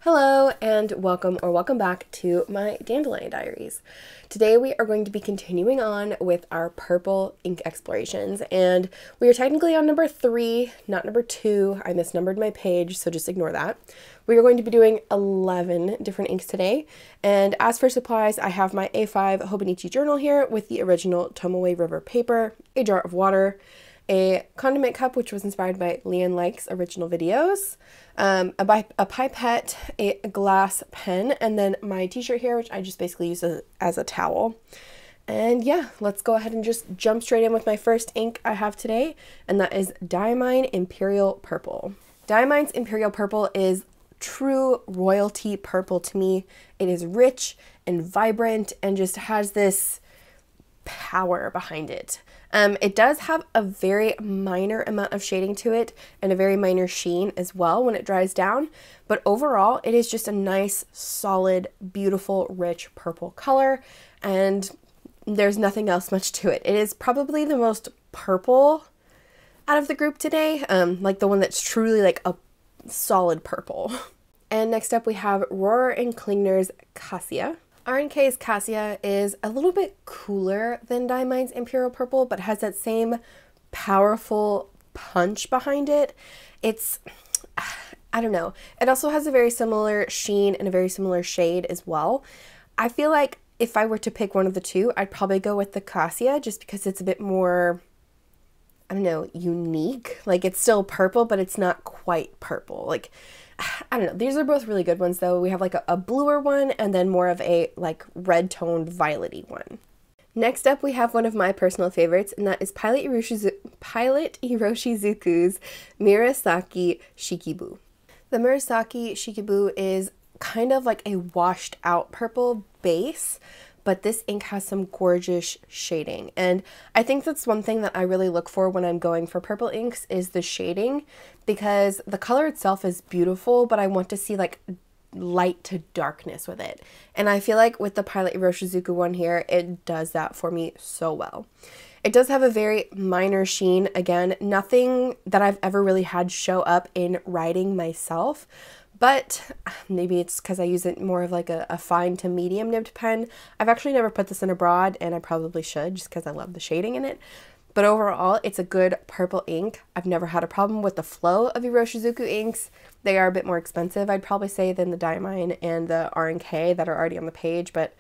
Hello and welcome back to my Dandelion Diaries. Today we are going to be continuing on with our purple ink explorations, and we are technically on number 3, not number 2. I misnumbered my page, so just ignore that. We are going to be doing 11 different inks today, and as for supplies, I have my A5 𝗦𝗃𝗫𝗁 journal here with the original Tomoe River paper, a jar of water, a condiment cup, which was inspired by Leanne Like's original videos, a pipette, a glass pen, and then my t-shirt here, which I just basically use as a towel. And yeah, let's go ahead and just jump straight in with my first ink I have today, and that is Diamine Imperial Purple. Diamine's Imperial Purple is true royalty purple to me. It is rich and vibrant and just has this power behind it. It does have a very minor amount of shading to it and a very minor sheen as well when it dries down, but overall it is just a nice, solid, beautiful, rich purple color, and there's nothing else much to it. It is probably the most purple out of the group today, like the one that's truly like a solid purple. And next up we have Rorher and Klingner's Cassia. R&K's Cassia is a little bit cooler than Diamine's Imperial Purple, but has that same powerful punch behind it. It's, I don't know. It also has a very similar sheen and a very similar shade as well. I feel like if I were to pick one of the two, I'd probably go with the Cassia just because it's a bit more, I don't know, unique. Like, it's still purple, but it's not quite purple. Like, I don't know. These are both really good ones though. We have like a bluer one and then more of a like red toned violety one. Next up we have one of my personal favorites, and that is Pilot Iroshizuku's Murasaki Shikibu. The Murasaki Shikibu is kind of like a washed out purple base, but this ink has some gorgeous shading, and I think that's one thing that I really look for when I'm going for purple inks is the shading, because the color itself is beautiful, but I want to see like light to darkness with it, and I feel like with the Pilot Iroshizuku one here, it does that for me so well. It does have a very minor sheen, again, nothing that I've ever really had show up in writing myself, but maybe it's because I use it more of like a fine to medium nibbed pen. I've actually never put this in abroad, and I probably should just because I love the shading in it. But overall, it's a good purple ink. I've never had a problem with the flow of Iroshizuku inks. They are a bit more expensive, I'd probably say, than the Diamine and the R&K that are already on the page, but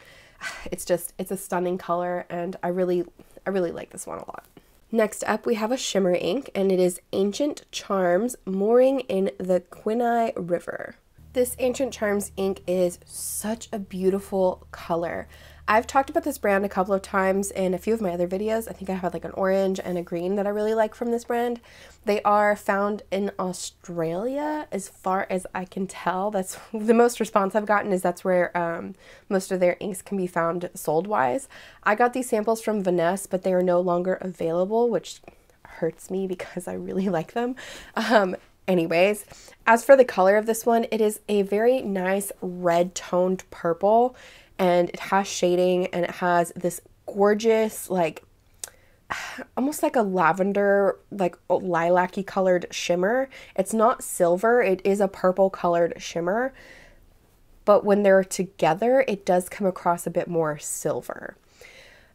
it's a stunning color, and I really like this one a lot. Next up, we have a shimmer ink, and it is Ancient Charms Mooring in the Qinuai River. This Ancient Charms ink is such a beautiful color. I've talked about this brand a couple of times in a few of my other videos. I think I have like an orange and a green that I really like from this brand. They are found in Australia, as far as I can tell. That's the most response I've gotten, is that's where most of their inks can be found sold-wise. I got these samples from Vanessa, but they are no longer available, which hurts me because I really like them. Anyways, as for the color of this one, it is a very nice red toned purple, and it has shading, and it has this gorgeous, like, almost like a lavender, like lilac-y colored shimmer. It's not silver, it is a purple colored shimmer, but when they're together, it does come across a bit more silver.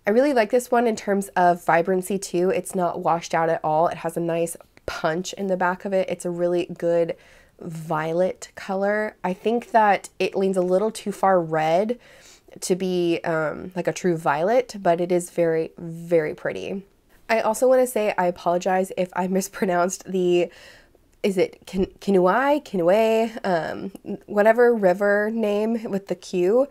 I really like this one in terms of vibrancy too. It's not washed out at all. It has a nice punch in the back of it. It's a really good violet color. I think that it leans a little too far red to be like a true violet, but it is very, very pretty. I also want to say I apologize if I mispronounced the, is it 𝗫𝗫𝗁, whatever river name with the Q.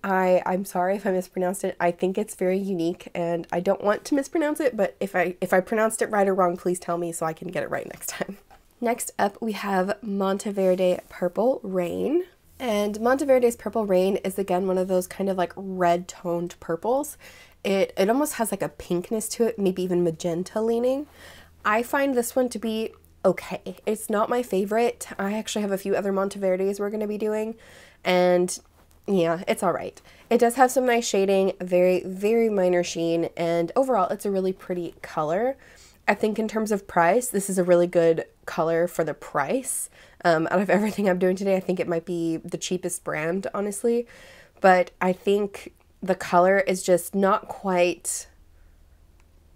I'm sorry if I mispronounced it. I think it's very unique, and I don't want to mispronounce it, but if I pronounced it right or wrong, please tell me so I can get it right next time. Next up, we have Monteverde Purple Rain. And Monteverde's Purple Rain is again one of those kind of like red toned purples. It almost has like a pinkness to it, maybe even magenta leaning. I find this one to be okay. It's not my favorite. I actually have a few other Monteverdes we're going to be doing, and yeah, it's all right. It does have some nice shading, very, very minor sheen, and overall it's a really pretty color. I think in terms of price, this is a really good color for the price. Out of everything I'm doing today, I think it might be the cheapest brand, honestly. But I think the color is just not quite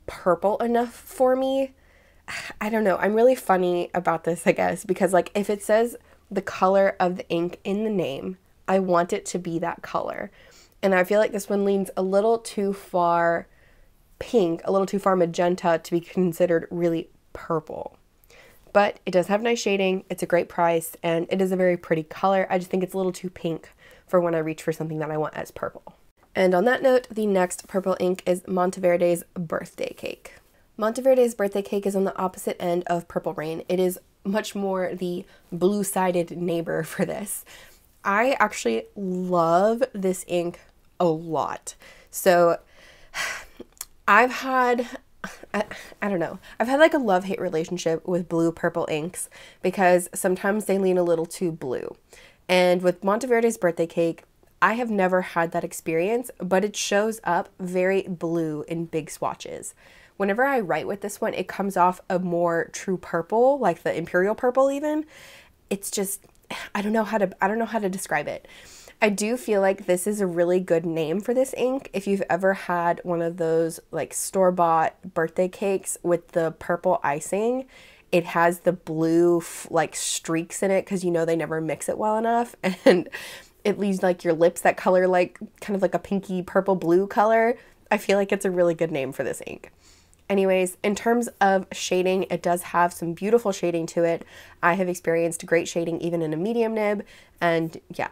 purple enough for me. I don't know. I'm really funny about this, I guess, because like if it says the color of the ink in the name, I want it to be that color. And I feel like this one leans a little too far pink, a little too far magenta to be considered really purple. But it does have nice shading, it's a great price, and it is a very pretty color. I just think it's a little too pink for when I reach for something that I want as purple. And on that note, the next purple ink is Monteverde's Birthday Cake. Monteverde's Birthday Cake is on the opposite end of Purple Rain. It is much more the blue-sided neighbor for this. I actually love this ink a lot. So I've had, I don't know, I've had like a love-hate relationship with blue-purple inks because sometimes they lean a little too blue. And with Monteverde's Birthday Cake, I have never had that experience, but it shows up very blue in big swatches. Whenever I write with this one, it comes off a more true purple, like the Imperial purple even. It's just, I don't know how to describe it. I do feel like this is a really good name for this ink. If you've ever had one of those like store-bought birthday cakes with the purple icing, it has the blue like streaks in it because you know they never mix it well enough, and it leaves like your lips that color like kind of like a pinky purple blue color. I feel like it's a really good name for this ink. Anyways, in terms of shading, it does have some beautiful shading to it. I have experienced great shading even in a medium nib, and yeah,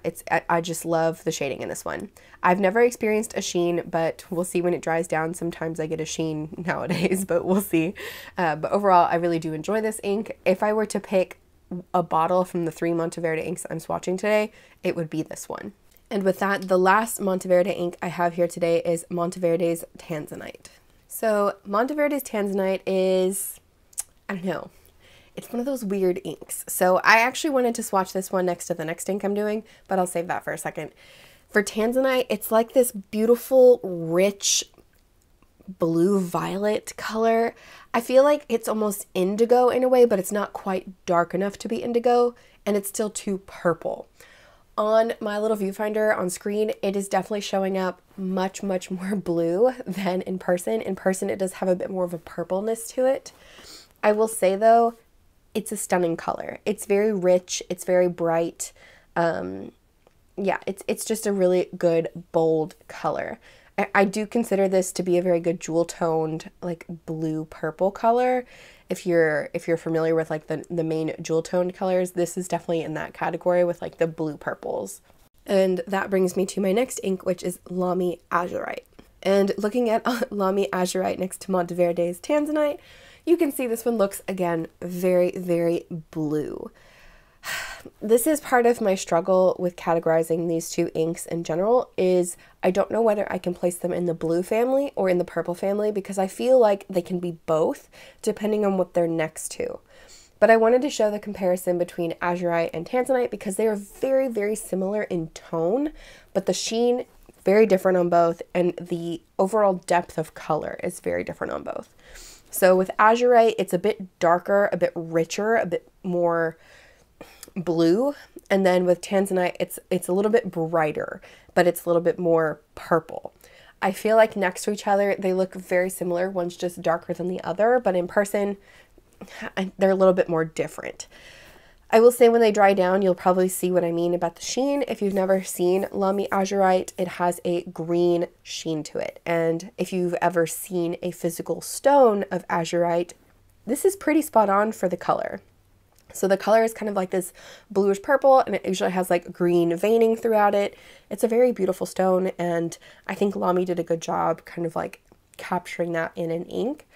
I just love the shading in this one. I've never experienced a sheen, but we'll see when it dries down. Sometimes I get a sheen nowadays, but we'll see. But overall, I really do enjoy this ink. If I were to pick a bottle from the 3 Monteverde inks I'm swatching today, it would be this one. And with that, the last Monteverde ink I have here today is Monteverde's Tanzanite. So Monteverde's Tanzanite is, I don't know, it's one of those weird inks. So I actually wanted to swatch this one next to the next ink I'm doing, but I'll save that for a second. For Tanzanite, it's like this beautiful, rich, blue-violet color. I feel like it's almost indigo in a way, but it's not quite dark enough to be indigo, and it's still too purple. On my little viewfinder on screen, it is definitely showing up much, much more blue than in person. In person, it does have a bit more of a purpleness to it. I will say though, it's a stunning color. It's very rich, it's very bright. Yeah, it's just a really good, bold color. I do consider this to be a very good jewel toned, like blue purple color. If you're familiar with like the main jewel toned colors, this is definitely in that category with like the blue purples. And that brings me to my next ink, which is Lamy Azurite. And looking at Lamy Azurite next to Monteverde's Tanzanite, you can see this one looks again very, very blue. This is part of my struggle with categorizing these two inks in general, is I don't know whether I can place them in the blue family or in the purple family, because I feel like they can be both depending on what they're next to. But I wanted to show the comparison between Azurite and Tanzanite because they are very, very similar in tone, but the sheen very different on both, and the overall depth of color is very different on both. So with Azurite, it's a bit darker, a bit richer, a bit more blue, and then with Tanzanite it's a little bit brighter, but it's a little bit more purple. I feel like next to each other they look very similar. One's just darker than the other, but in person they're a little bit more different. I will say when they dry down, you'll probably see what I mean about the sheen. If you've never seen Lamy Azurite, it has a green sheen to it, and if you've ever seen a physical stone of Azurite, this is pretty spot on for the color. So the color is kind of like this bluish purple, and it usually has like green veining throughout it. It's a very beautiful stone, and I think Lamy did a good job kind of like capturing that in an ink.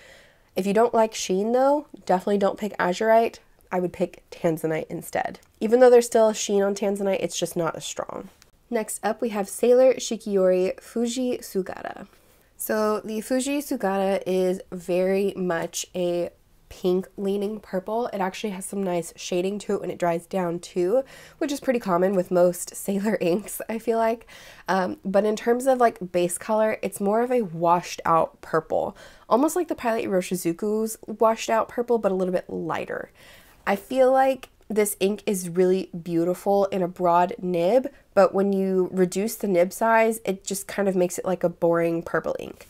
If you don't like sheen though, definitely don't pick Azurite. I would pick Tanzanite instead. Even though there's still a sheen on Tanzanite, it's just not as strong. Next up we have Sailor Shikiori Fuji Sugata. So the Fuji Sugata is very much a pink leaning purple. It actually has some nice shading to it when it dries down too, which is pretty common with most Sailor inks, I feel like. But in terms of like base color, it's more of a washed out purple, almost like the Pilot Iroshizuku's washed out purple, but a little bit lighter. I feel like this ink is really beautiful in a broad nib, but when you reduce the nib size, it just kind of makes it like a boring purple ink.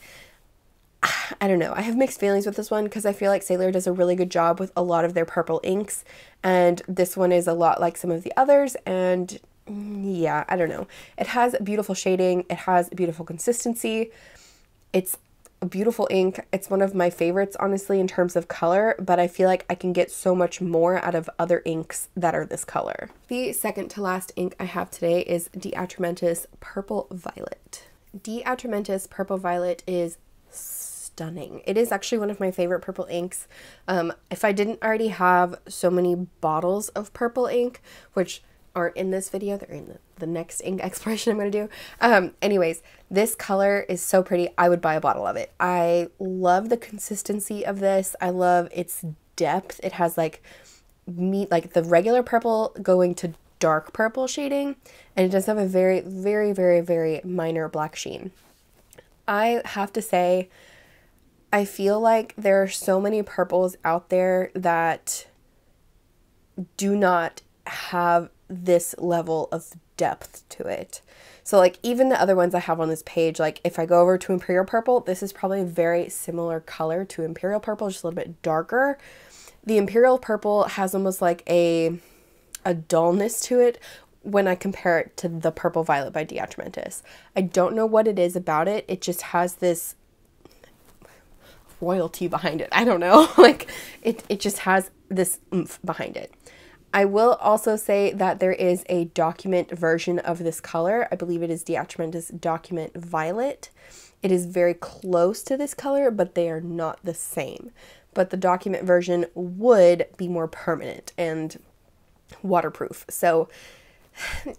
I don't know. I have mixed feelings with this one because I feel like Sailor does a really good job with a lot of their purple inks, and this one is a lot like some of the others, and yeah, I don't know. It has beautiful shading. It has beautiful consistency. It's a beautiful ink. It's one of my favorites, honestly, in terms of color, but I feel like I can get so much more out of other inks that are this color. The second to last ink I have today is DeAtramentis Purple Violet. DeAtramentis Purple Violet is stunning. It is actually one of my favorite purple inks. If I didn't already have so many bottles of purple ink, which aren't in this video, they're in the next ink exploration I'm going to do. Anyways, this color is so pretty. I would buy a bottle of it. I love the consistency of this. I love its depth. It has like the regular purple going to dark purple shading, and it does have a very, very, very, very minor black sheen. I have to say, I feel like there are so many purples out there that do not have this level of depth to it. So like even the other ones I have on this page, like if I go over to Imperial Purple, this is probably a very similar color to Imperial Purple, just a little bit darker. The Imperial Purple has almost like a dullness to it when I compare it to the Purple Violet by DeAtramentis. I don't know what it is about it. It just has this royalty behind it. I don't know. Like it just has this oomph behind it. I will also say that there is a document version of this color. I believe it is DeAtramentis Document Violet. It is very close to this color, but they are not the same. But the document version would be more permanent and waterproof. So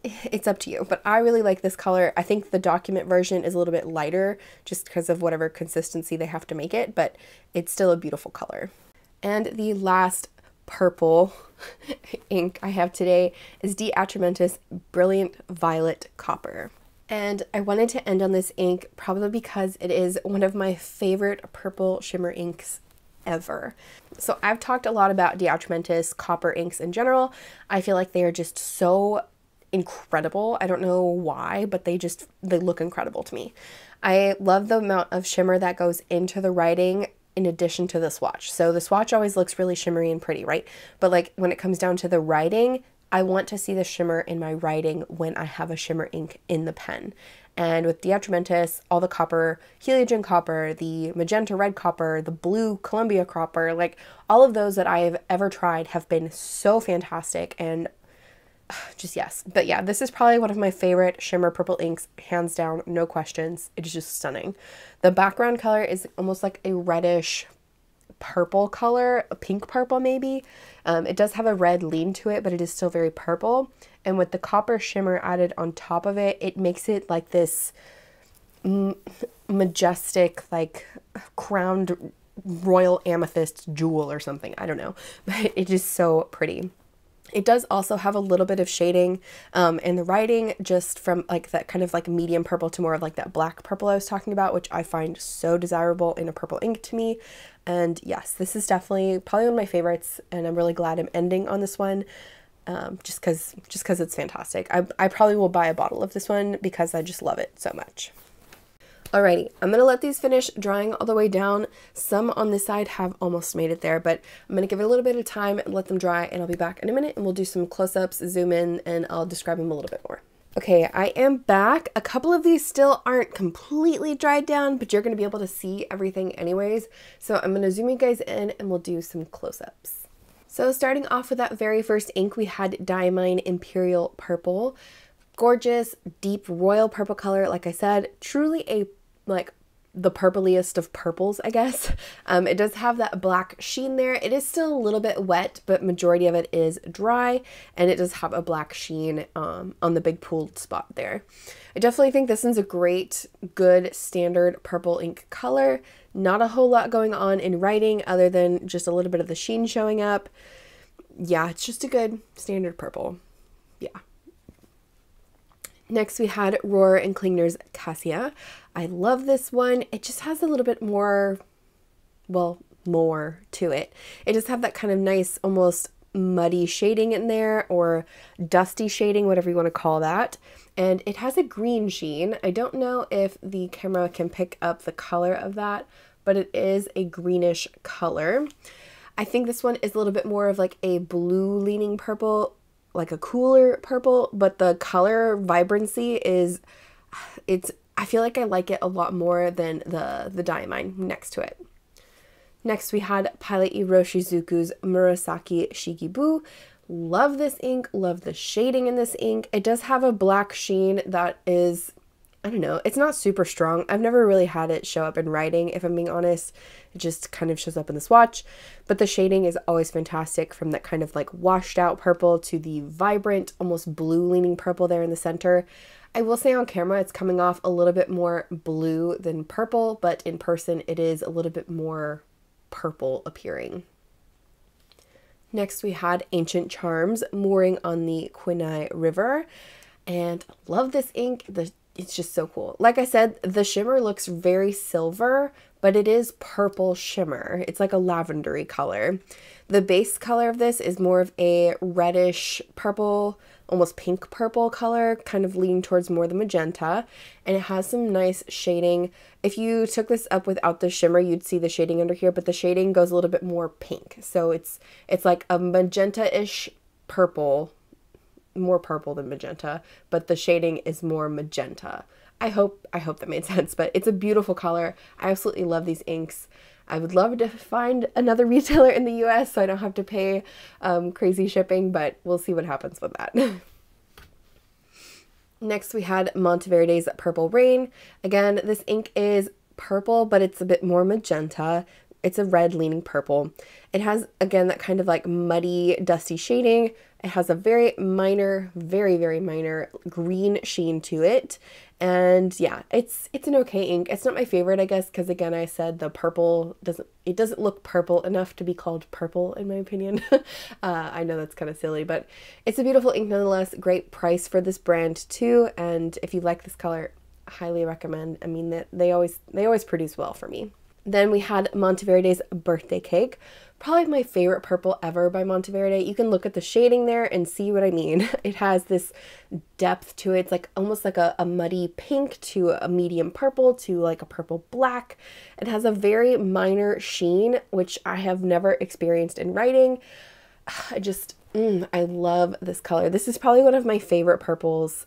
it's up to you. But I really like this color. I think the document version is a little bit lighter just because of whatever consistency they have to make it, but it's still a beautiful color. And the last purple ink I have today is DeAtramentis Brilliant Violet Copper. And I wanted to end on this ink probably because it is one of my favorite purple shimmer inks ever. So I've talked a lot about DeAtramentis copper inks in general. I feel like they are just so incredible. I don't know why, but they look incredible to me. I love the amount of shimmer that goes into the writing in addition to the swatch. So the swatch always looks really shimmery and pretty, right? But like when it comes down to the writing, I want to see the shimmer in my writing when I have a shimmer ink in the pen. And with DeAtramentis, all the copper, heliogen copper, the magenta red copper, the blue Columbia copper, like all of those that I have ever tried have been so fantastic, and just yes. But yeah, this is probably one of my favorite shimmer purple inks, hands down, no questions. It is just stunning. The background color is almost like a reddish purple color, a pink purple maybe. It does have a red lean to it, but it is still very purple. And with the copper shimmer added on top of it, it makes it like this majestic, like crowned royal amethyst jewel or something. I don't know, but it is so pretty. It does also have a little bit of shading in the writing, just from like that kind of like medium purple to more of like that black purple I was talking about, which I find so desirable in a purple ink to me. And yes, this is definitely probably one of my favorites, and I'm really glad I'm ending on this one, just because it's fantastic. I probably will buy a bottle of this one because I just love it so much. Alrighty, I'm going to let these finish drying all the way down. Some on this side have almost made it there, but I'm going to give it a little bit of time and let them dry, and I'll be back in a minute and we'll do some close-ups, zoom in, and I'll describe them a little bit more. Okay, I am back. A couple of these still aren't completely dried down, but you're going to be able to see everything anyways. So I'm going to zoom you guys in and we'll do some close-ups. So starting off with that very first ink, we had Diamine Imperial Purple. Gorgeous, deep royal purple color. Like I said, truly a like the purpliest of purples, I guess. It does have that black sheen there. It is still a little bit wet, but majority of it is dry, and it does have a black sheen on the big pooled spot there. I definitely think this one's a great, good, standard purple ink color. Not a whole lot going on in writing other than just a little bit of the sheen showing up. Yeah, it's just a good standard purple. Yeah. Next we had Rorher and Klingner's Cassia. I love this one. It just has a little bit more, well, more to it. It does have that kind of nice, almost muddy shading in there, or dusty shading, whatever you want to call that. And it has a green sheen. I don't know if the camera can pick up the color of that, but it is a greenish color. I think this one is a little bit more of like a blue leaning purple, like a cooler purple, but the color vibrancy is, I feel like I like it a lot more than the Diamine next to it. Next we had Pilot Iroshizuku's Murasaki Shikibu. Love this ink, love the shading in this ink. It does have a black sheen that is, I don't know, it's not super strong. I've never really had it show up in writing, if I'm being honest. It just kind of shows up in the swatch, but the shading is always fantastic, from that kind of like washed out purple to the vibrant, almost blue leaning purple there in the center. I will say on camera it's coming off a little bit more blue than purple, but in person it is a little bit more purple appearing. Next we had Ancient Charms mooring on the Qinuai River, and love this ink. It's just so cool. Like I said, the shimmer looks very silver, but it is purple shimmer. It's like a lavendery color. The base color of this is more of a reddish purple, almost pink purple color, kind of leaning towards more the magenta, and it has some nice shading. If you took this up without the shimmer, you'd see the shading under here, but the shading goes a little bit more pink. So it's like a magenta-ish purple, more purple than magenta, but the shading is more magenta. I hope that made sense, but it's a beautiful color. I absolutely love these inks. I would love to find another retailer in the US so I don't have to pay crazy shipping, but we'll see what happens with that. Next we had Monteverde's Purple Rain. Again, this ink is purple, but it's a bit more magenta. It's a red leaning purple. It has, again, that kind of like muddy, dusty shading. It has a very minor, very, very minor green sheen to it. And yeah, it's an okay ink. It's not my favorite, I guess, because again, I said the purple doesn't look purple enough to be called purple, in my opinion. I know that's kind of silly, but it's a beautiful ink nonetheless. Great price for this brand too. And if you like this color, highly recommend. I mean, they always produce well for me. Then we had Monteverde's Birthday Cake. Probably my favorite purple ever by Monteverde. You can look at the shading there and see what I mean. It has this depth to it. It's like almost like a muddy pink to a medium purple to like a purple black. It has a very minor sheen, which I have never experienced in writing. I love this color. This is probably one of my favorite purples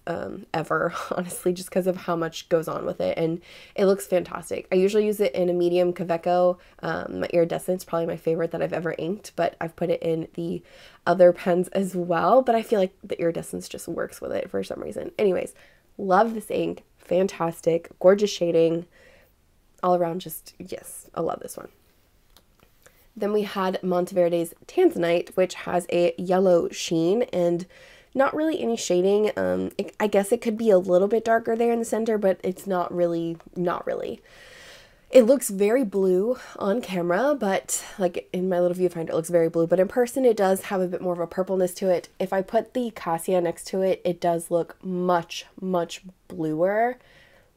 ever, honestly, just because of how much goes on with it, and it looks fantastic. I usually use it in a medium 𝗂𝗂𝗄. My iridescent is probably my favorite that I've ever inked, but I've put it in the other pens as well, but I feel like the iridescence just works with it for some reason. Anyways, love this ink. Fantastic. Gorgeous shading. All around, just, yes, I love this one. Then we had Monteverde's Tanzanite, which has a yellow sheen and not really any shading. I guess it could be a little bit darker there in the center, but it's not really. It looks very blue on camera, but like in my little viewfinder, it looks very blue, but in person it does have a bit more of a purpleness to it. If I put the Cassia next to it, it does look much, much bluer,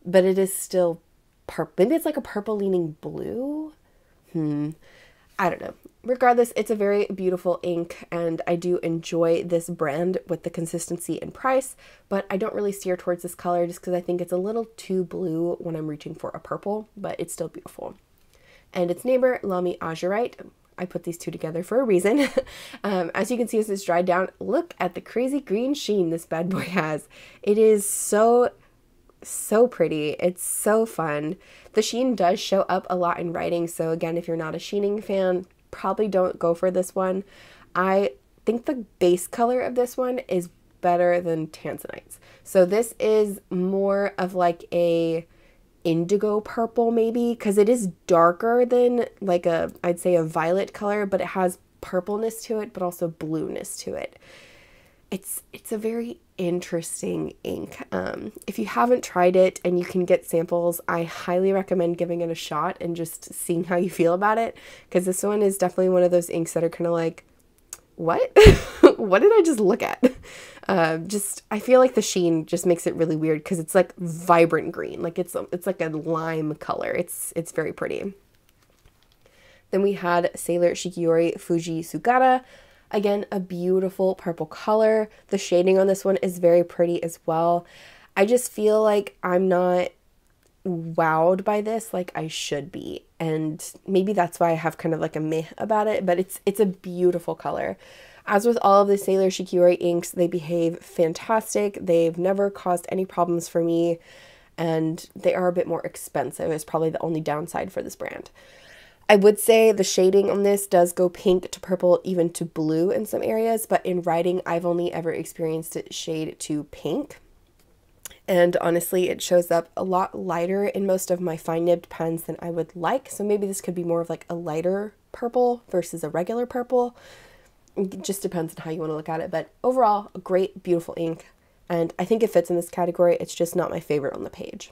but it is still purple. Maybe it's like a purple leaning blue. I don't know. Regardless, it's a very beautiful ink, and I do enjoy this brand with the consistency and price, but I don't really steer towards this color just because I think it's a little too blue when I'm reaching for a purple, but it's still beautiful. And its neighbor, Lamy Azurite. I put these two together for a reason. As you can see, as it's dried down, look at the crazy green sheen this bad boy has. It is so pretty. It's so fun. The sheen does show up a lot in writing, so again, if you're not a sheening fan, probably don't go for this one. I think the base color of this one is better than Tanzanite's. So this is more of like a indigo purple maybe, because it is darker than like I'd say a violet color, but it has purpleness to it, but also blueness to it. It's a very interesting ink. If you haven't tried it and you can get samples, I highly recommend giving it a shot and just seeing how you feel about it, because this one is definitely one of those inks that are kind of like, what? What did I just look at? I feel like the sheen just makes it really weird because it's like vibrant green, like it's like a lime color. It's very pretty. Then we had Sailor Shikiori Fuji Sugata. Again, a beautiful purple color. The shading on this one is very pretty as well. I just feel like I'm not wowed by this like I should be, and maybe that's why I have kind of like a meh about it, but it's a beautiful color. As with all of the Sailor Shikiori inks, they behave fantastic. They've never caused any problems for me, and they are a bit more expensive is probably the only downside for this brand. I would say the shading on this does go pink to purple, even to blue in some areas, but in writing, I've only ever experienced it shade to pink. And honestly, it shows up a lot lighter in most of my fine nibbed pens than I would like. So maybe this could be more of like a lighter purple versus a regular purple. It just depends on how you want to look at it. But overall, a great, beautiful ink. And I think it fits in this category. It's just not my favorite on the page.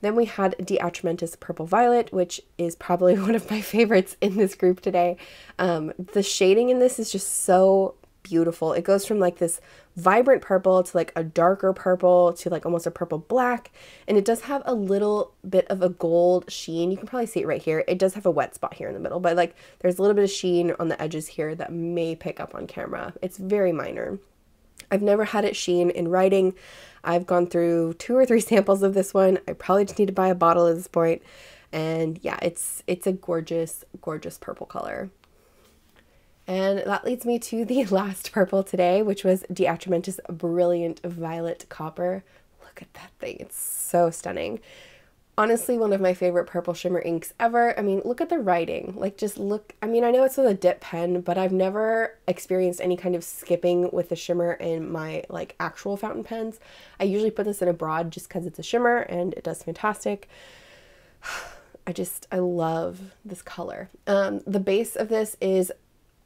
Then we had DeAtramentis Purple Violet, which is probably one of my favorites in this group today. The shading in this is just so beautiful. It goes from like this vibrant purple to like a darker purple to like almost a purple black, and it does have a little bit of a gold sheen. You can probably see it right here. It does have a wet spot here in the middle, but like there's a little bit of sheen on the edges here that may pick up on camera. It's very minor. I've never had it sheen in writing. I've gone through 2 or 3 samples of this one. I probably just need to buy a bottle at this point. And yeah, it's a gorgeous, gorgeous purple color. And that leads me to the last purple today, which was DeAtramentis Brilliant Violet Copper. Look at that thing. It's so stunning. Honestly, one of my favorite purple shimmer inks ever. I mean, look at the writing. Like, just look. I mean, I know it's with a dip pen, but I've never experienced any kind of skipping with the shimmer in my, like, actual fountain pens. I usually put this in a broad just because it's a shimmer, and it does fantastic. I love this color. The base of this is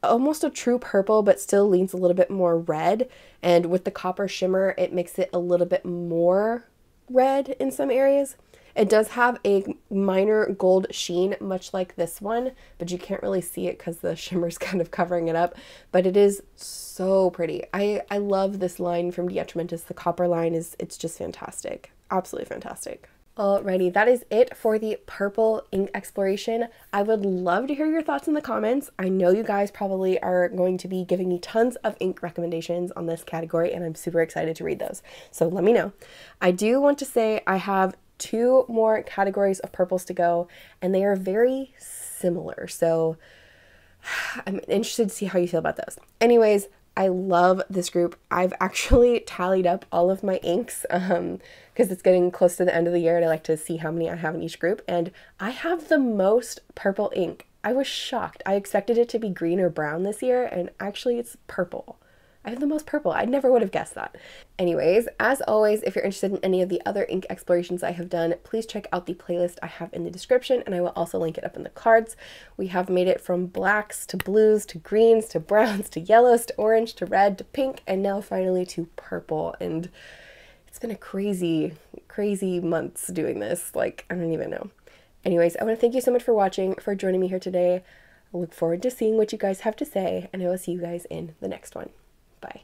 almost a true purple, but still leans a little bit more red. And with the copper shimmer, it makes it a little bit more red in some areas. It does have a minor gold sheen, much like this one, but you can't really see it because the shimmer's kind of covering it up. But it is so pretty. I love this line from DeAtramentis. The copper line it's just fantastic. Absolutely fantastic. Alrighty, that is it for the purple ink exploration. I would love to hear your thoughts in the comments. I know you guys probably are going to be giving me tons of ink recommendations on this category, and I'm super excited to read those. So let me know. I do want to say I have 2 more categories of purples to go, and they are very similar. So I'm interested to see how you feel about those. Anyways, I love this group. I've actually tallied up all of my inks because it's getting close to the end of the year and I like to see how many I have in each group, and I have the most purple ink. I was shocked. I expected it to be green or brown this year, and actually it's purple. I have the most purple. I never would have guessed that. Anyways, as always, if you're interested in any of the other ink explorations I have done, please check out the playlist I have in the description, and I will also link it up in the cards. We have made it from blacks to blues to greens to browns to yellows to orange to red to pink, and now finally to purple. And it's been a crazy, crazy months doing this. Like, I don't even know. Anyways, I want to thank you so much for watching, for joining me here today. I look forward to seeing what you guys have to say, and I will see you guys in the next one. Bye.